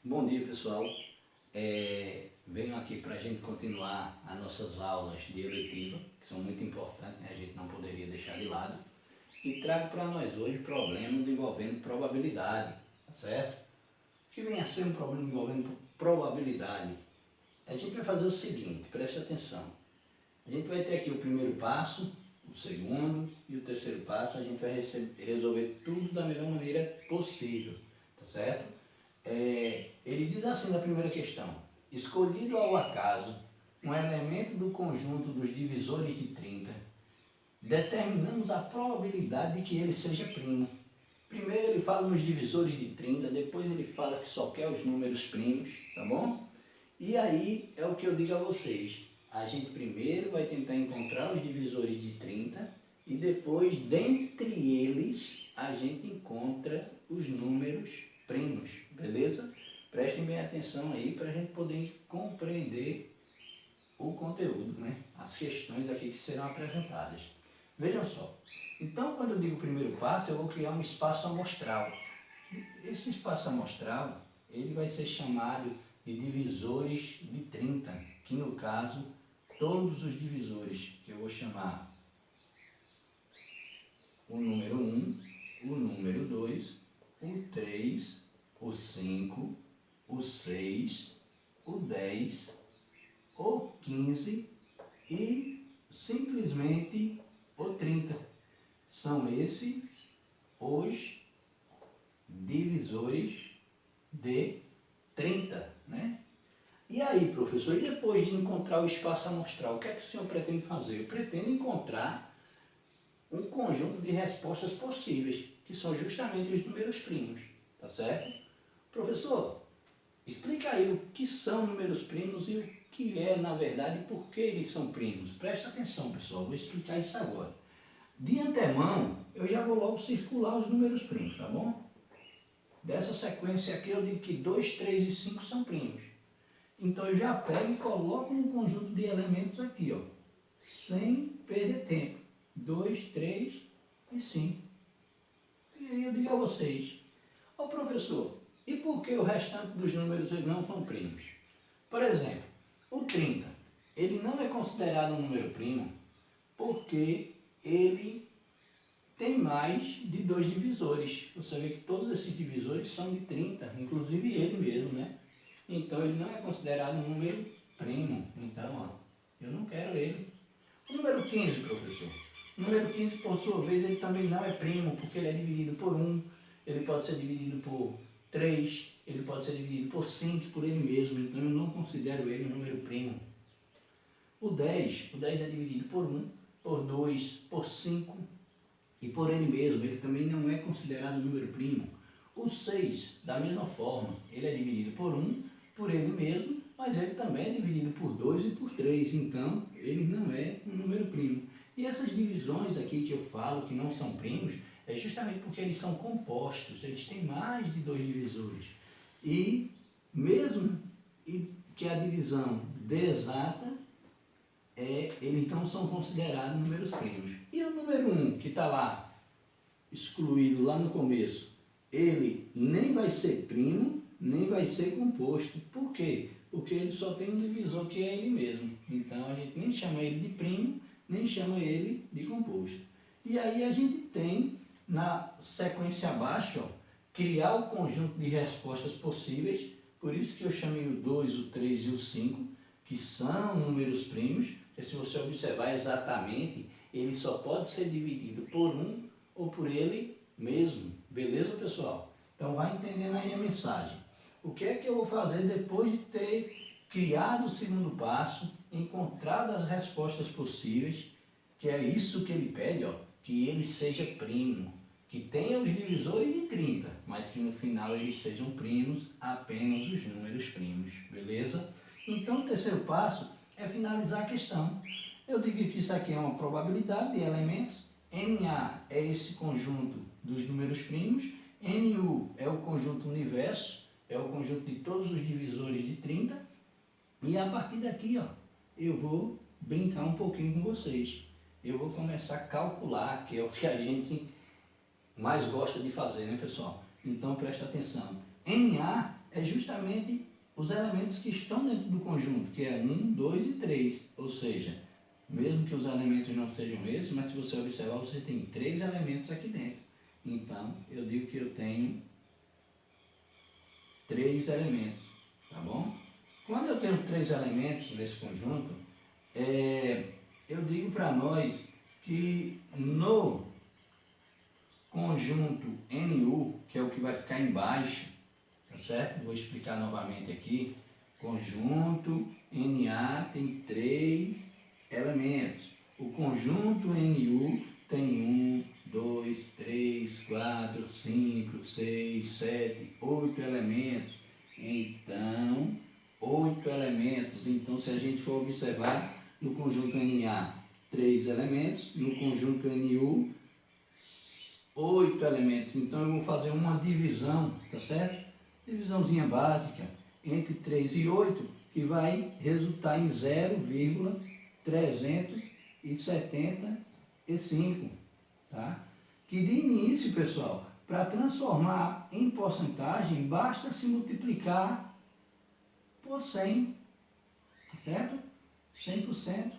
Bom dia, pessoal. Venho aqui para a gente continuar as nossas aulas de eletiva, que são muito importantes, né? A gente não poderia deixar de lado. E trago para nós hoje problemas envolvendo probabilidade, tá certo? O que vem a ser um problema envolvendo probabilidade? A gente vai fazer o seguinte, preste atenção. A gente vai ter aqui o primeiro passo, o segundo e o terceiro passo. A gente vai resolver tudo da melhor maneira possível, tá certo? Ele diz assim na primeira questão: escolhido ao acaso um elemento do conjunto dos divisores de 30, determinamos a probabilidade de que ele seja primo. Primeiro ele fala nos divisores de 30, depois ele fala que só quer os números primos, tá bom? E aí é o que eu digo a vocês: a gente primeiro vai tentar encontrar os divisores de 30 e depois, dentre eles, a gente encontra os números primos, beleza? Prestem bem atenção aí para a gente poder compreender o conteúdo, né? As questões aqui que serão apresentadas. Vejam só, então quando eu digo primeiro passo, eu vou criar um espaço amostral. Esse espaço amostral, ele vai ser chamado de divisores de 30, que no caso, todos os divisores que eu vou chamar o número 1, o número 2, o 3, o 5, o 6, o 10, o 15 e simplesmente o 30. São esses os divisores de 30, né? E aí, professor, e depois de encontrar o espaço amostral, o que é que o senhor pretende fazer? Eu pretendo encontrar um conjunto de respostas possíveis, que são justamente os números primos, tá certo? Professor, explica aí o que são números primos e o que é, na verdade, por que eles são primos. Presta atenção, pessoal, vou explicar isso agora. De antemão, eu já vou logo circular os números primos, tá bom? Dessa sequência aqui, eu digo que 2, 3 e 5 são primos. Então, eu já pego e coloco no conjunto de elementos aqui, ó, sem perder tempo. 2, 3 e 5. E aí eu digo a vocês: ó professor, e por que o restante dos números não são primos? Por exemplo, o 30, ele não é considerado um número primo porque ele tem mais de 2 divisores. Você vê que todos esses divisores são de 30, inclusive ele mesmo, né? Então ele não é considerado um número primo. Então, ó, eu não quero ele. O número 15, professor. O número 15, por sua vez, ele também não é primo, porque ele é dividido por 1, ele pode ser dividido por 3, ele pode ser dividido por 5, por ele mesmo, então eu não considero ele um número primo. O 10 é dividido por 1, por 2, por 5 e por ele mesmo, ele também não é considerado um número primo. O 6, da mesma forma, ele é dividido por 1, por ele mesmo, mas ele também é dividido por 2 e por 3, então ele não é um número primo. E essas divisões aqui que eu falo que não são primos, é justamente porque eles são compostos, eles têm mais de 2 divisores. E mesmo que a divisão dê exata, eles não são considerados números primos. E o número 1, que está lá, excluído lá no começo, ele nem vai ser primo, nem vai ser composto. Por quê? Porque ele só tem um divisor, que é ele mesmo. Então a gente nem chama ele de primo, nem chama ele de composto. E aí a gente tem, na sequência abaixo, ó, criar o conjunto de respostas possíveis. Por isso que eu chamei o 2, o 3 e o 5, que são números primos, porque se você observar exatamente, ele só pode ser dividido por 1 ou por ele mesmo. Beleza, pessoal? Então vai entendendo aí a mensagem. O que é que eu vou fazer depois de ter criado o segundo passo, encontrado as respostas possíveis, que é isso que ele pede, ó, que ele seja primo, que tenha os divisores de 30, mas que no final eles sejam primos, apenas os números primos, beleza? Então o terceiro passo é finalizar a questão. Eu digo que isso aqui é uma probabilidade de elementos, NA é esse conjunto dos números primos, NU é o conjunto universo, é o conjunto de todos os divisores de 30, e a partir daqui, ó, eu vou brincar um pouquinho com vocês. Eu vou começar a calcular, que é o que a gente mais gosta de fazer, né, pessoal? Então presta atenção. NA é justamente os elementos que estão dentro do conjunto, que é 1, 2 e 3. Ou seja, mesmo que os elementos não sejam esses, mas se você observar, você tem 3 elementos aqui dentro. Então, eu digo que eu tenho 3 elementos, tá bom? Quando eu tenho 3 elementos nesse conjunto, eu digo para nós que no conjunto NU, que é o que vai ficar embaixo, tá certo? Vou explicar novamente aqui. Conjunto NA tem 3 elementos. O conjunto NU tem 1, 2, 3, 4, 5, 6, 7, 8 elementos. Então, 8 elementos. Então, se a gente for observar, no conjunto NA, 3 elementos. No conjunto NU, 8 elementos. Então, eu vou fazer uma divisão, tá certo? Divisãozinha básica entre 3 e 8, que vai resultar em 0,375, tá? Que de início, pessoal, para transformar em porcentagem, basta se multiplicar por 100, certo? 100%,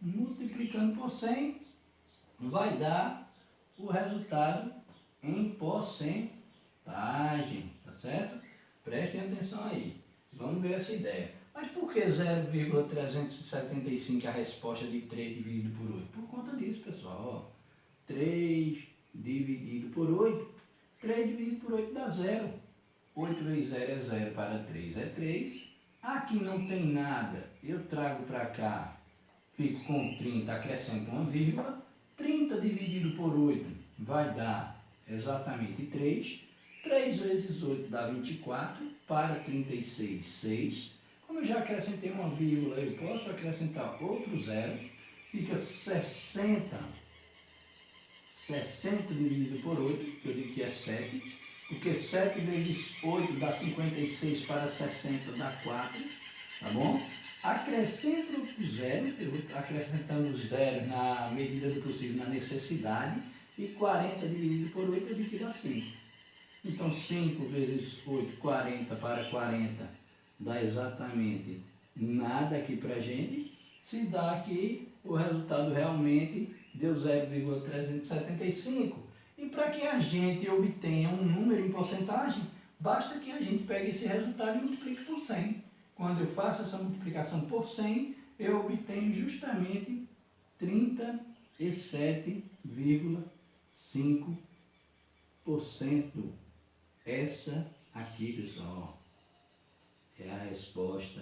multiplicando por 100, vai dar o resultado em porcentagem, tá certo? Prestem atenção aí, vamos ver essa ideia. Mas por que 0,375 é a resposta de 3 dividido por 8? Por conta disso, pessoal. Ó, 3 dividido por 8, 3 dividido por 8 dá 0. 8 vezes 0 é 0 para 3 é 3. Aqui não tem nada, eu trago para cá, fico com 30, acrescento uma vírgula. 30 dividido por 8 vai dar exatamente 3. 3 vezes 8 dá 24, para 36, 6. Como eu já acrescentei uma vírgula, eu posso acrescentar outro zero, fica 60. 60 dividido por 8, que eu digo que é 7, porque 7 vezes 8 dá 56, para 60 dá 4, tá bom? Acrescento zero, eu vou acrescentando zero na medida do possível, na necessidade, e 40 dividido por 8 eu digo que dá 5. Então 5 vezes 8, 40 para 40, dá exatamente nada aqui para a gente. Se dá aqui, o resultado realmente deu 0,375. E para que a gente obtenha um número em porcentagem, basta que a gente pegue esse resultado e multiplique por 100. Quando eu faço essa multiplicação por 100, eu obtenho justamente 37,5%. Essa aqui, pessoal, é a resposta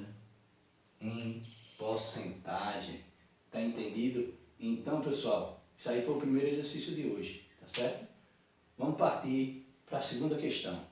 em porcentagem. Tá entendido? Então, pessoal, isso aí foi o primeiro exercício de hoje, tá certo? Vamos partir para a segunda questão.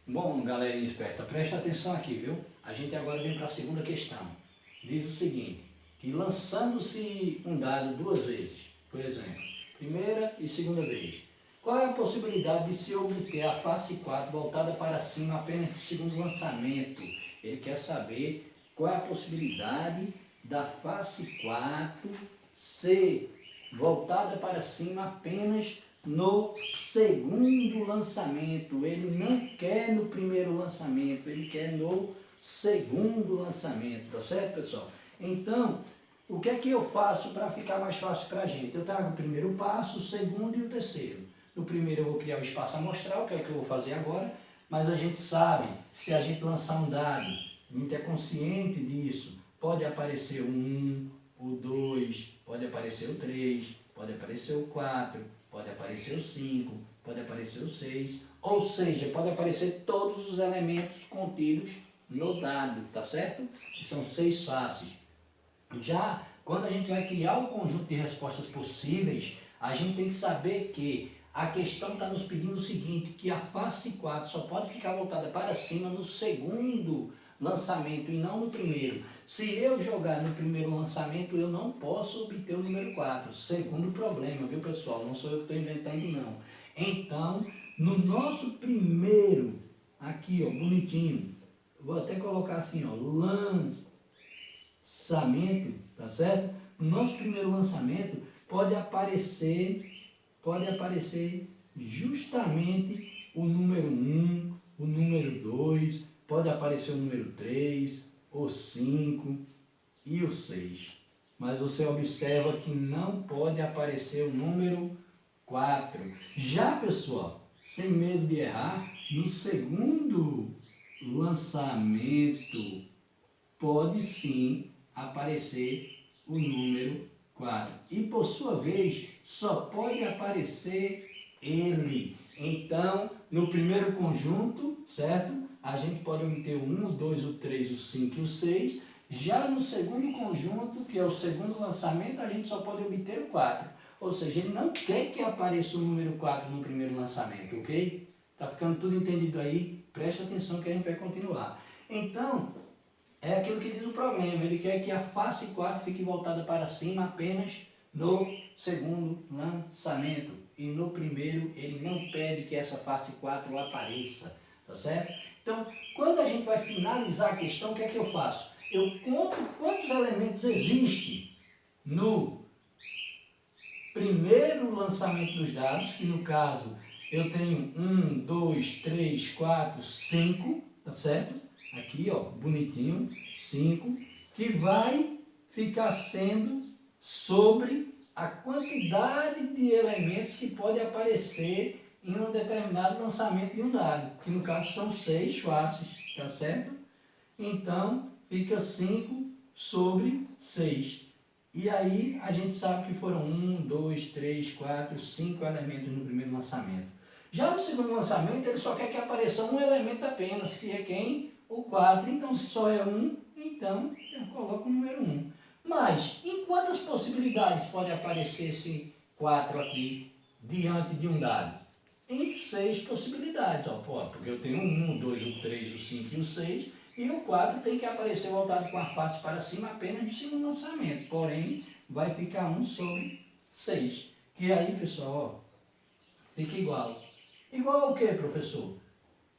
Bom, galerinha esperta, presta atenção aqui, viu? A gente agora vem para a segunda questão. Diz o seguinte, que lançando-se um dado 2 vezes, por exemplo, primeira e segunda vez, qual é a possibilidade de se obter a face 4 voltada para cima apenas no segundo lançamento? Ele quer saber qual é a possibilidade da face 4 ser voltada para cima apenas no segundo lançamento. Ele não quer no primeiro lançamento, ele quer no segundo lançamento, tá certo, pessoal? Então, o que é que eu faço para ficar mais fácil para a gente? Eu trago o primeiro passo, o segundo e o terceiro. No primeiro eu vou criar o espaço amostral, que é o que eu vou fazer agora, mas a gente sabe, se a gente lançar um dado, a gente é consciente disso, pode aparecer o 1, o 2, pode aparecer o 3, pode aparecer o 4, pode aparecer o 5, pode aparecer o 6, ou seja, pode aparecer todos os elementos contidos no dado, tá certo? São 6 faces. Já quando a gente vai criar o conjunto de respostas possíveis, a gente tem que saber que a questão está nos pedindo o seguinte, que a face 4 só pode ficar voltada para cima no segundo lançamento e não no primeiro. Se eu jogar no primeiro lançamento, eu não posso obter o número 4. Segundo problema, viu, pessoal? Não sou eu que estou inventando, não. Então, no nosso primeiro, aqui, ó, bonitinho, vou até colocar assim, ó, lançamento, tá certo? no nosso primeiro lançamento pode aparecer justamente o número 1, o número 2, pode aparecer o número 3, o 5 e o 6. Mas você observa que não pode aparecer o número 4. Já, pessoal, sem medo de errar, no segundo lançamento pode sim aparecer o número 4. E por sua vez, só pode aparecer ele. Então, no primeiro conjunto, certo? A gente pode obter o 1, o 2, o 3, o 5 e o 6. Já no segundo conjunto, que é o segundo lançamento, a gente só pode obter o 4. Ou seja, ele não quer que apareça o número 4 no primeiro lançamento, ok? Tá ficando tudo entendido aí? Preste atenção que a gente vai continuar. Então, é aquilo que diz o problema. Ele quer que a face 4 fique voltada para cima apenas no segundo lançamento. E no primeiro, ele não pede que essa face 4 apareça. Tá certo? Então, quando a gente vai finalizar a questão, o que é que eu faço? Eu conto quantos elementos existem no primeiro lançamento dos dados, que no caso eu tenho 1, 2, 3, 4, 5, tá certo? Aqui, ó, bonitinho, 5, que vai ficar sendo sobre a quantidade de elementos que pode aparecer em um determinado lançamento de um dado, que no caso são 6 faces, tá certo? Então, fica 5 sobre 6. E aí, a gente sabe que foram 1, 2, 3, 4, 5 elementos no primeiro lançamento. Já no segundo lançamento, ele só quer que apareça um elemento apenas, que é quem? O 4. Então, se só é 1, então eu coloco o número 1. Mas, em quantas possibilidades pode aparecer esse 4 aqui diante de um dado? Em 6 possibilidades, ó, porque eu tenho o 1, o 2, o 3, o 5 e o 6, e o 4 tem que aparecer voltado com a face para cima apenas de segundo lançamento, porém vai ficar 1 sobre 6, que aí, pessoal, ó, fica igual. Igual ao que, professor?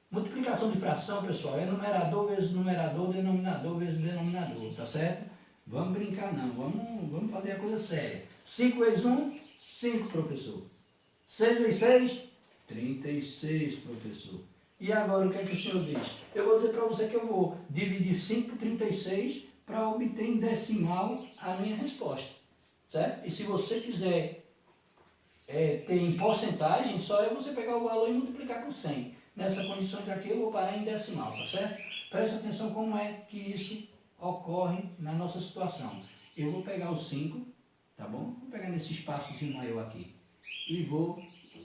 Multiplicação de fração, pessoal, é numerador vezes numerador, denominador vezes denominador, tá certo? Vamos brincar não, vamos fazer a coisa séria. 5 vezes 1, 5, professor. 6 vezes 6, 36, professor. E agora o que é que o senhor diz? Eu vou dizer para você que eu vou dividir 5 por 36 para obter em decimal a minha resposta. Certo? E se você quiser ter em porcentagem, só é você pegar o valor e multiplicar por 100. Nessa condição aqui eu vou parar em decimal, tá certo? Preste atenção como é que isso ocorre na nossa situação. Eu vou pegar o 5, tá bom? Vou pegar nesse espaçozinho maior aqui. E vou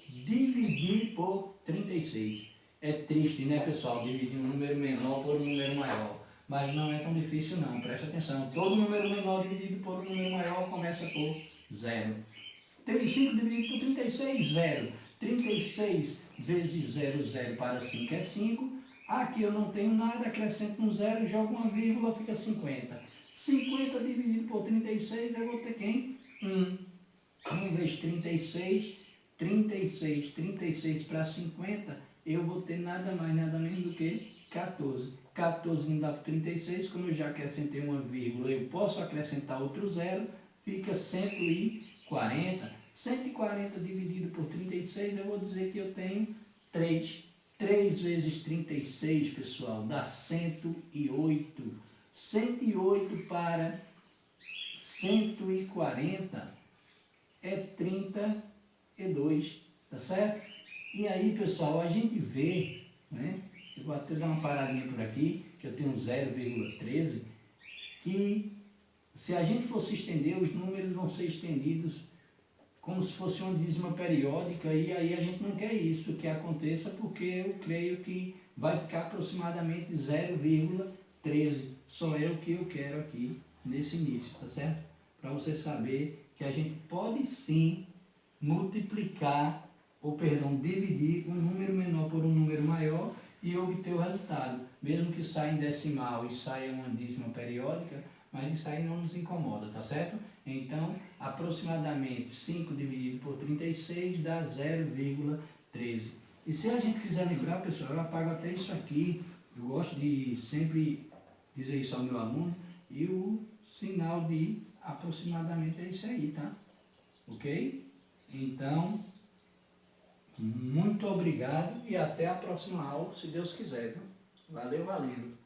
dividir por 36. É triste, né, pessoal? Dividir um número menor por um número maior. Mas não é tão difícil não, presta atenção. Todo número menor dividido por um número maior começa por 0. 35 dividido por 36, 0. 36 vezes 0, 0 para 5 é 5. Aqui eu não tenho nada, acrescento um 0, jogo uma vírgula, fica 50. 50 dividido por 36, eu vou ter quem? 1. 1 vezes 36, 36. 36 para 50, eu vou ter nada mais, nada menos do que 14. 14 não dá para 36, como eu já acrescentei uma vírgula, eu posso acrescentar outro 0, fica 140. 140 dividido por 36, eu vou dizer que eu tenho 3. 3 vezes 36, pessoal, dá 108. 108 para 140 é 32, tá certo? E aí, pessoal, a gente vê, né? Eu vou até dar uma paradinha por aqui, que eu tenho 0,13, que se a gente fosse estender, os números vão ser estendidos como se fosse uma dízima periódica, e aí a gente não quer isso que aconteça, porque eu creio que vai ficar aproximadamente 0,13. Só é o que eu quero aqui nesse início, tá certo? Para você saber que a gente pode sim multiplicar, ou perdão, dividir um número menor por um número maior e obter o resultado. Mesmo que saia em decimal e saia uma dízima periódica, mas isso aí não nos incomoda, tá certo? Então, aproximadamente 5 dividido por 36 dá 0,13. E se a gente quiser lembrar, pessoal, eu apago até isso aqui. Eu gosto de sempre dizer isso ao meu aluno. E o sinal de aproximadamente é isso aí, tá? Ok? Então, muito obrigado e até a próxima aula, se Deus quiser, viu? Valeu, valendo.